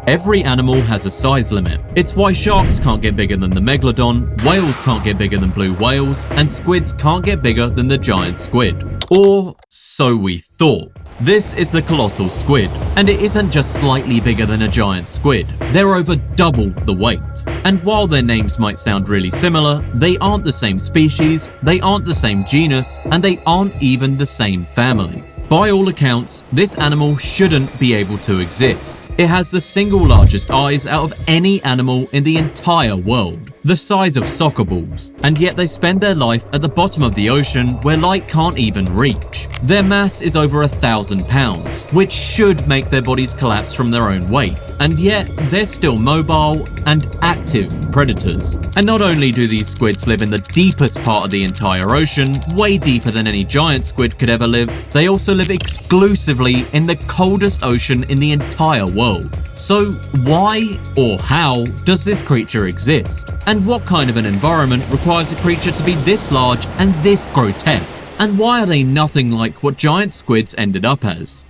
Every animal has a size limit. It's why sharks can't get bigger than the megalodon, whales can't get bigger than blue whales, and squids can't get bigger than the giant squid. Or so we thought. This is the colossal squid, and it isn't just slightly bigger than a giant squid. They're over double the weight. And while their names might sound really similar, they aren't the same species, they aren't the same genus, and they aren't even the same family. By all accounts, this animal shouldn't be able to exist. It has the single largest eyes out of any animal in the entire world, the size of soccer balls, and yet they spend their life at the bottom of the ocean where light can't even reach. Their mass is over 1,000 pounds, which should make their bodies collapse from their own weight, and yet they're still mobile and active predators. And not only do these squids live in the deepest part of the entire ocean, way deeper than any giant squid could ever live, they also live exclusively in the coldest ocean in the entire world. So why or how does this creature exist? And what kind of an environment requires a creature to be this large and this grotesque? And why are they nothing like what giant squids ended up as?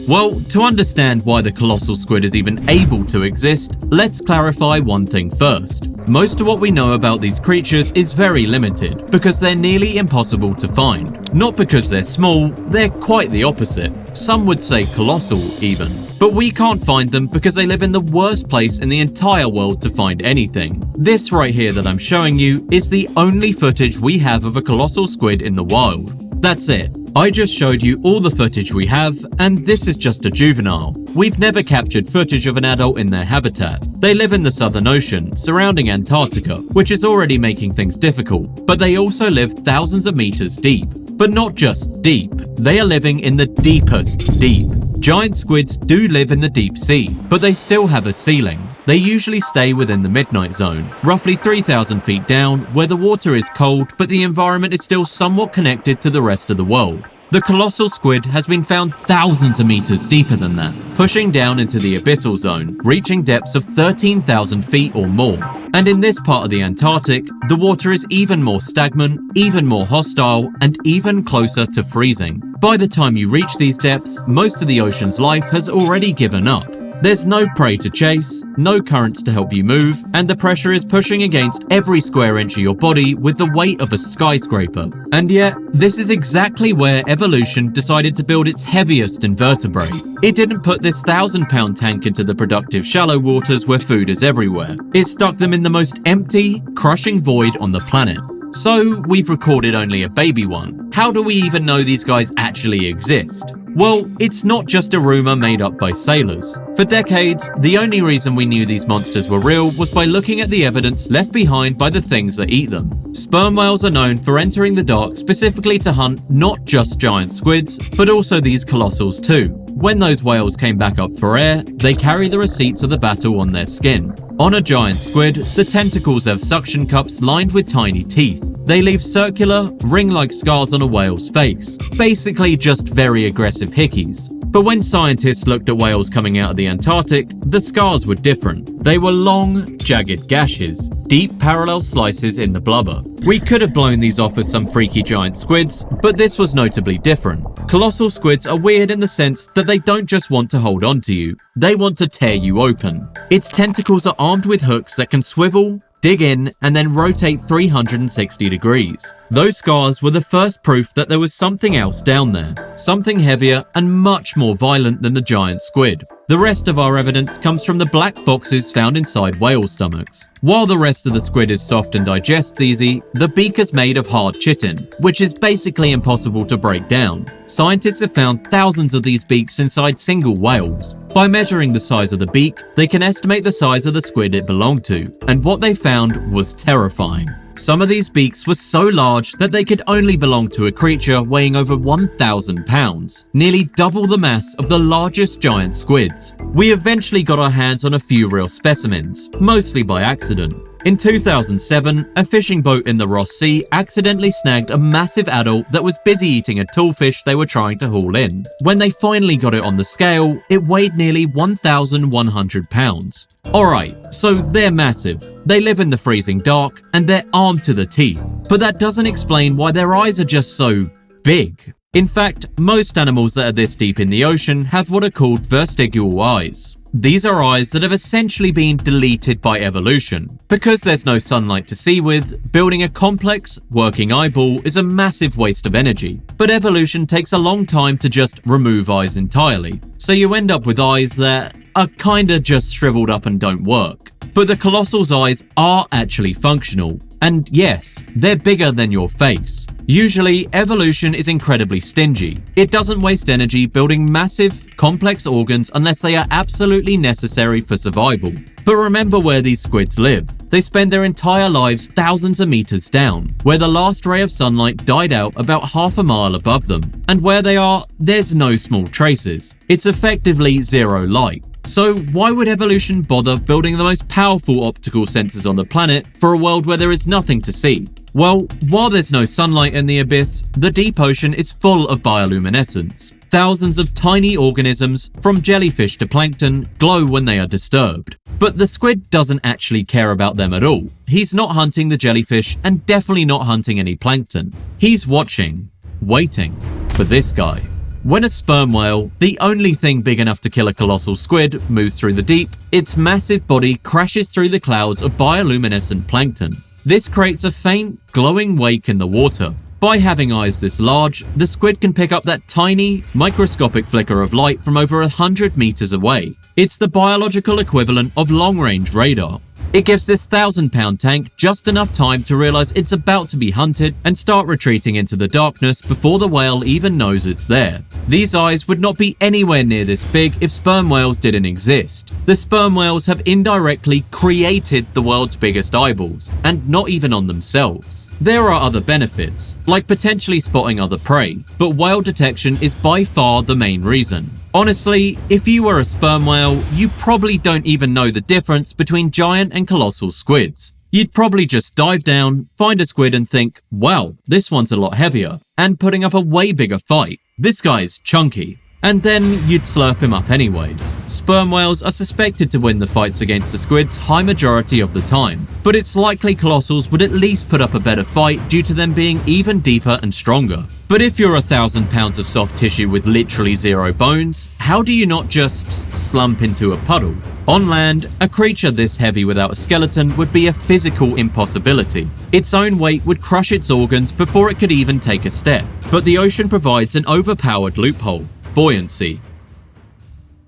Well, to understand why the colossal squid is even able to exist, let's clarify one thing first. Most of what we know about these creatures is very limited, because they're nearly impossible to find. Not because they're small, they're quite the opposite. Some would say colossal even. But we can't find them because they live in the worst place in the entire world to find anything. This right here that I'm showing you is the only footage we have of a colossal squid in the wild. That's it. I just showed you all the footage we have, and this is just a juvenile. We've never captured footage of an adult in their habitat. They live in the Southern Ocean, surrounding Antarctica, which is already making things difficult, but they also live thousands of meters deep. But not just deep, they are living in the deepest deep. Giant squids do live in the deep sea, but they still have a ceiling. They usually stay within the midnight zone, roughly 3,000 feet down, where the water is cold but the environment is still somewhat connected to the rest of the world. The colossal squid has been found thousands of meters deeper than that, pushing down into the abyssal zone, reaching depths of 13,000 feet or more. And in this part of the Antarctic, the water is even more stagnant, even more hostile, and even closer to freezing. By the time you reach these depths, most of the ocean's life has already given up. There's no prey to chase, no currents to help you move, and the pressure is pushing against every square inch of your body with the weight of a skyscraper. And yet, this is exactly where evolution decided to build its heaviest invertebrate. It didn't put this 1,000-pound tank into the productive shallow waters where food is everywhere. It stuck them in the most empty, crushing void on the planet. So, we've recorded only a baby one. How do we even know these guys actually exist? Well, it's not just a rumor made up by sailors. For decades, the only reason we knew these monsters were real was by looking at the evidence left behind by the things that eat them. Sperm whales are known for entering the dark specifically to hunt not just giant squids, but also these colossals too. When those whales came back up for air, they carry the receipts of the battle on their skin. On a giant squid, the tentacles have suction cups lined with tiny teeth. They leave circular, ring-like scars on a whale's face, basically just very aggressive hickeys. But when scientists looked at whales coming out of the Antarctic, the scars were different. They were long, jagged gashes, deep parallel slices in the blubber. We could have blown these off as some freaky giant squids, but this was notably different. Colossal squids are weird in the sense that they don't just want to hold on to you, they want to tear you open. Its tentacles are armed with hooks that can swivel, dig in, and then rotate 360 degrees. Those scars were the first proof that there was something else down there, something heavier and much more violent than the giant squid. The rest of our evidence comes from the black boxes found inside whale stomachs. While the rest of the squid is soft and digests easy, the beak is made of hard chitin, which is basically impossible to break down. Scientists have found thousands of these beaks inside single whales. By measuring the size of the beak, they can estimate the size of the squid it belonged to, and what they found was terrifying. Some of these beaks were so large that they could only belong to a creature weighing over 1,000 pounds, nearly double the mass of the largest giant squids. We eventually got our hands on a few real specimens, mostly by accident. In 2007, a fishing boat in the Ross Sea accidentally snagged a massive adult that was busy eating a tall fish they were trying to haul in. When they finally got it on the scale, it weighed nearly 1,100 pounds. Alright, so they're massive. They live in the freezing dark, and they're armed to the teeth. But that doesn't explain why their eyes are just so big. In fact, most animals that are this deep in the ocean have what are called vestigial eyes. These are eyes that have essentially been deleted by evolution. Because there's no sunlight to see with, building a complex, working eyeball is a massive waste of energy. But evolution takes a long time to just remove eyes entirely, so you end up with eyes that are kinda just shriveled up and don't work. But the colossal's eyes are actually functional. And yes, they're bigger than your face. Usually, evolution is incredibly stingy. It doesn't waste energy building massive, complex organs unless they are absolutely necessary for survival. But remember where these squids live. They spend their entire lives thousands of meters down, where the last ray of sunlight died out about half a mile above them. And where they are, there's no small traces. It's effectively zero light. So why would evolution bother building the most powerful optical sensors on the planet for a world where there is nothing to see? Well, while there's no sunlight in the abyss, the deep ocean is full of bioluminescence. Thousands of tiny organisms, from jellyfish to plankton, glow when they are disturbed. But the squid doesn't actually care about them at all. He's not hunting the jellyfish and definitely not hunting any plankton. He's watching, waiting for this guy. When a sperm whale, the only thing big enough to kill a colossal squid, moves through the deep, its massive body crashes through the clouds of bioluminescent plankton. This creates a faint, glowing wake in the water. By having eyes this large, the squid can pick up that tiny, microscopic flicker of light from over 100 meters away. It's the biological equivalent of long-range radar. It gives this 1,000-pound tank just enough time to realize it's about to be hunted and start retreating into the darkness before the whale even knows it's there. These eyes would not be anywhere near this big if sperm whales didn't exist. The sperm whales have indirectly created the world's biggest eyeballs, and not even on themselves. There are other benefits, like potentially spotting other prey, but whale detection is by far the main reason. Honestly, if you were a sperm whale, you probably don't even know the difference between giant and colossal squids. You'd probably just dive down, find a squid and think, wow, this one's a lot heavier, and putting up a way bigger fight. This guy's chunky. And then you'd slurp him up anyways. Sperm whales are suspected to win the fights against the squids high majority of the time, but it's likely colossals would at least put up a better fight due to them being even deeper and stronger. But if you're 1,000 pounds of soft tissue with literally zero bones, how do you not just slump into a puddle? On land, a creature this heavy without a skeleton would be a physical impossibility. Its own weight would crush its organs before it could even take a step. But the ocean provides an overpowered loophole: buoyancy.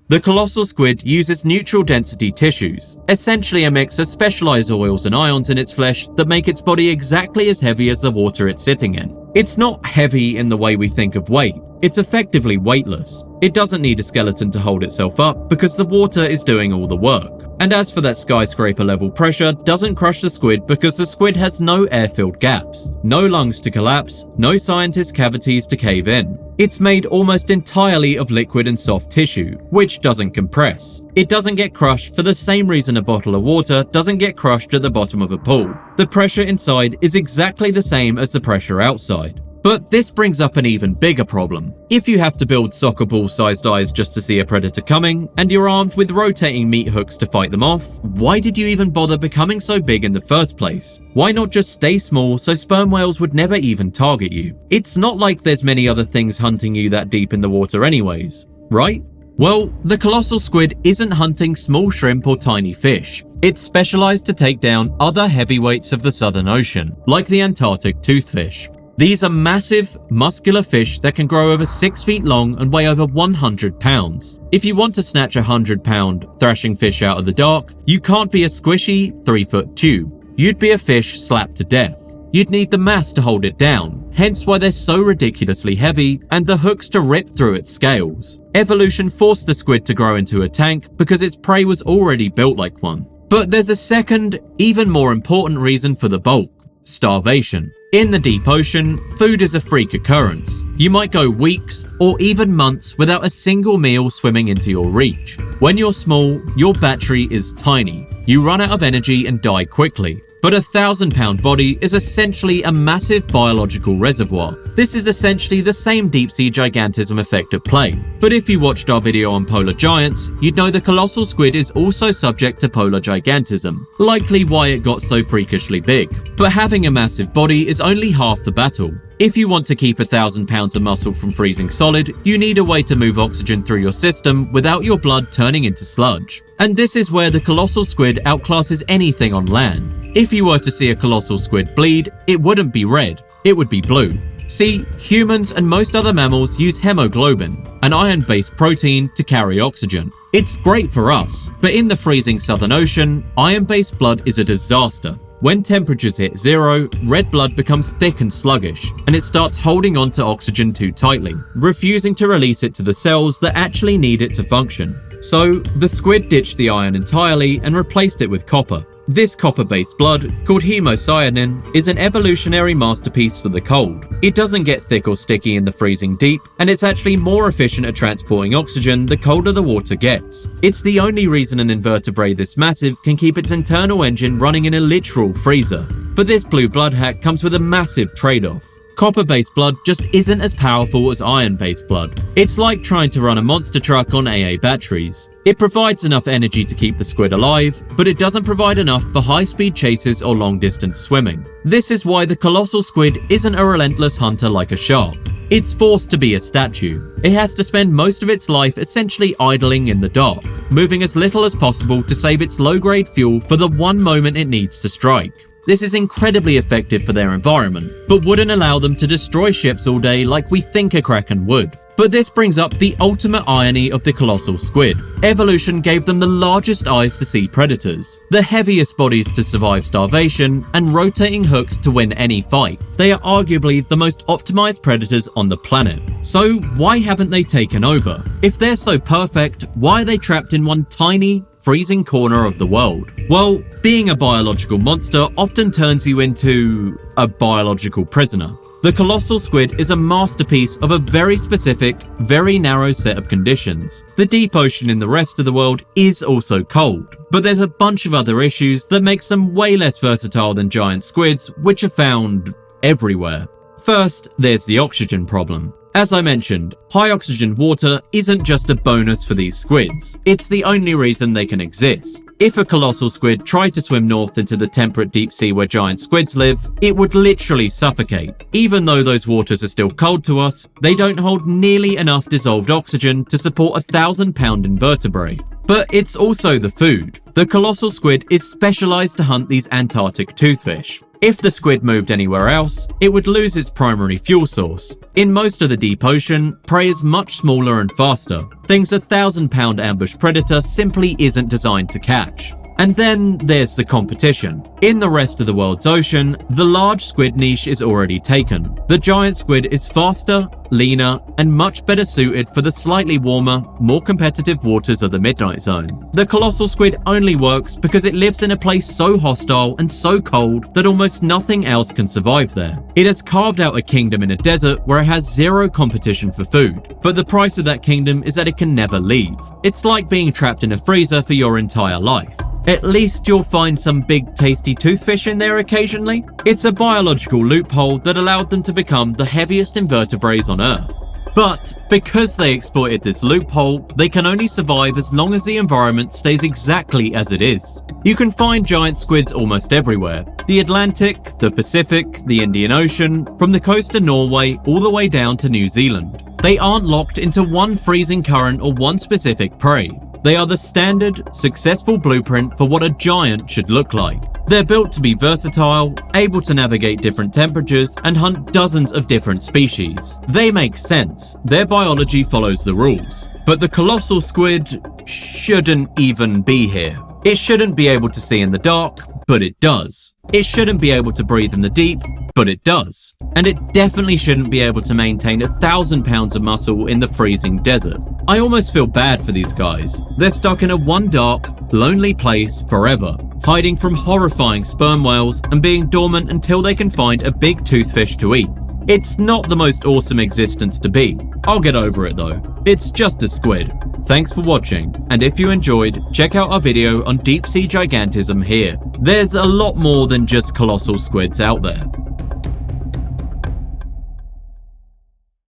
The colossal squid uses neutral density tissues, essentially a mix of specialized oils and ions in its flesh that make its body exactly as heavy as the water it's sitting in. It's not heavy in the way we think of weight. It's effectively weightless. It doesn't need a skeleton to hold itself up because the water is doing all the work. And as for that skyscraper level pressure, doesn't crush the squid because the squid has no air-filled gaps, no lungs to collapse, no sinus cavities to cave in. It's made almost entirely of liquid and soft tissue, which doesn't compress. It doesn't get crushed for the same reason a bottle of water doesn't get crushed at the bottom of a pool. The pressure inside is exactly the same as the pressure outside. But this brings up an even bigger problem. If you have to build soccer ball-sized eyes just to see a predator coming, and you're armed with rotating meat hooks to fight them off, why did you even bother becoming so big in the first place? Why not just stay small so sperm whales would never even target you? It's not like there's many other things hunting you that deep in the water anyways, right? Well, the colossal squid isn't hunting small shrimp or tiny fish. It's specialized to take down other heavyweights of the Southern Ocean, like the Antarctic toothfish. These are massive, muscular fish that can grow over 6 feet long and weigh over 100 pounds. If you want to snatch a 100-pound thrashing fish out of the dark, you can't be a squishy 3-foot tube. You'd be a fish slapped to death. You'd need the mass to hold it down, hence why they're so ridiculously heavy, and the hooks to rip through its scales. Evolution forced the squid to grow into a tank because its prey was already built like one. But there's a second, even more important reason for the bulk: starvation. In the deep ocean, food is a freak occurrence. You might go weeks or even months without a single meal swimming into your reach. When you're small, your battery is tiny. You run out of energy and die quickly. but a 1,000-pound body is essentially a massive biological reservoir. This is essentially the same deep-sea gigantism effect at play. But if you watched our video on polar giants, you'd know the colossal squid is also subject to polar gigantism, likely why it got so freakishly big. But having a massive body is only half the battle. If you want to keep 1,000 pounds of muscle from freezing solid, you need a way to move oxygen through your system without your blood turning into sludge. And this is where the colossal squid outclasses anything on land. If you were to see a colossal squid bleed, it wouldn't be red, it would be blue. See, humans and most other mammals use hemoglobin, an iron-based protein, to carry oxygen. It's great for us, but in the freezing Southern Ocean, iron-based blood is a disaster. When temperatures hit zero, red blood becomes thick and sluggish, and it starts holding on to oxygen too tightly, refusing to release it to the cells that actually need it to function. So, the squid ditched the iron entirely and replaced it with copper. This copper-based blood, called hemocyanin, is an evolutionary masterpiece for the cold. It doesn't get thick or sticky in the freezing deep, and it's actually more efficient at transporting oxygen the colder the water gets. It's the only reason an invertebrate this massive can keep its internal engine running in a literal freezer. But this blue blood hack comes with a massive trade-off. Copper-based blood just isn't as powerful as iron-based blood. It's like trying to run a monster truck on AA batteries. It provides enough energy to keep the squid alive, but it doesn't provide enough for high-speed chases or long-distance swimming. This is why the colossal squid isn't a relentless hunter like a shark. It's forced to be a statue. It has to spend most of its life essentially idling in the dark, moving as little as possible to save its low-grade fuel for the one moment it needs to strike. This is incredibly effective for their environment, but wouldn't allow them to destroy ships all day like we think a kraken would. But this brings up the ultimate irony of the colossal squid. Evolution gave them the largest eyes to see predators, the heaviest bodies to survive starvation, and rotating hooks to win any fight. They are arguably the most optimized predators on the planet. So why haven't they taken over? If they're so perfect, why are they trapped in one tiny, freezing corner of the world? Well, being a biological monster often turns you into a biological prisoner. The colossal squid is a masterpiece of a very specific, very narrow set of conditions. The deep ocean in the rest of the world is also cold, but there's a bunch of other issues that makes them way less versatile than giant squids, which are found everywhere. First, there's the oxygen problem. As I mentioned, high oxygen water isn't just a bonus for these squids, it's the only reason they can exist. If a colossal squid tried to swim north into the temperate deep sea where giant squids live, it would literally suffocate. Even though those waters are still cold to us, they don't hold nearly enough dissolved oxygen to support a 1,000-pound invertebrate. But it's also the food. The colossal squid is specialized to hunt these Antarctic toothfish. If the squid moved anywhere else, it would lose its primary fuel source. In most of the deep ocean, prey is much smaller and faster, things a 1,000-pound ambush predator simply isn't designed to catch. And then there's the competition. In the rest of the world's ocean, the large squid niche is already taken. The giant squid is faster, leaner, and much better suited for the slightly warmer, more competitive waters of the Midnight Zone. The colossal squid only works because it lives in a place so hostile and so cold that almost nothing else can survive there. It has carved out a kingdom in a desert where it has zero competition for food, but the price of that kingdom is that it can never leave. It's like being trapped in a freezer for your entire life. At least you'll find some big tasty toothfish in there occasionally. It's a biological loophole that allowed them to become the heaviest invertebrates on Earth. But because they exploited this loophole, they can only survive as long as the environment stays exactly as it is. You can find giant squids almost everywhere. The Atlantic, the Pacific, the Indian Ocean, from the coast of Norway all the way down to New Zealand. They aren't locked into one freezing current or one specific prey. They are the standard, successful blueprint for what a giant should look like. They're built to be versatile, able to navigate different temperatures, and hunt dozens of different species. They make sense. Their biology follows the rules. But the colossal squid shouldn't even be here. It shouldn't be able to see in the dark, but it does. It shouldn't be able to breathe in the deep, but it does. And it definitely shouldn't be able to maintain 1,000 pounds of muscle in the freezing desert. I almost feel bad for these guys. They're stuck in a one dark, lonely place forever, hiding from horrifying sperm whales and being dormant until they can find a big toothfish to eat. It's not the most awesome existence to be. I'll get over it though. It's just a squid. Thanks for watching, and if you enjoyed, check out our video on deep sea gigantism here. There's a lot more than just colossal squids out there.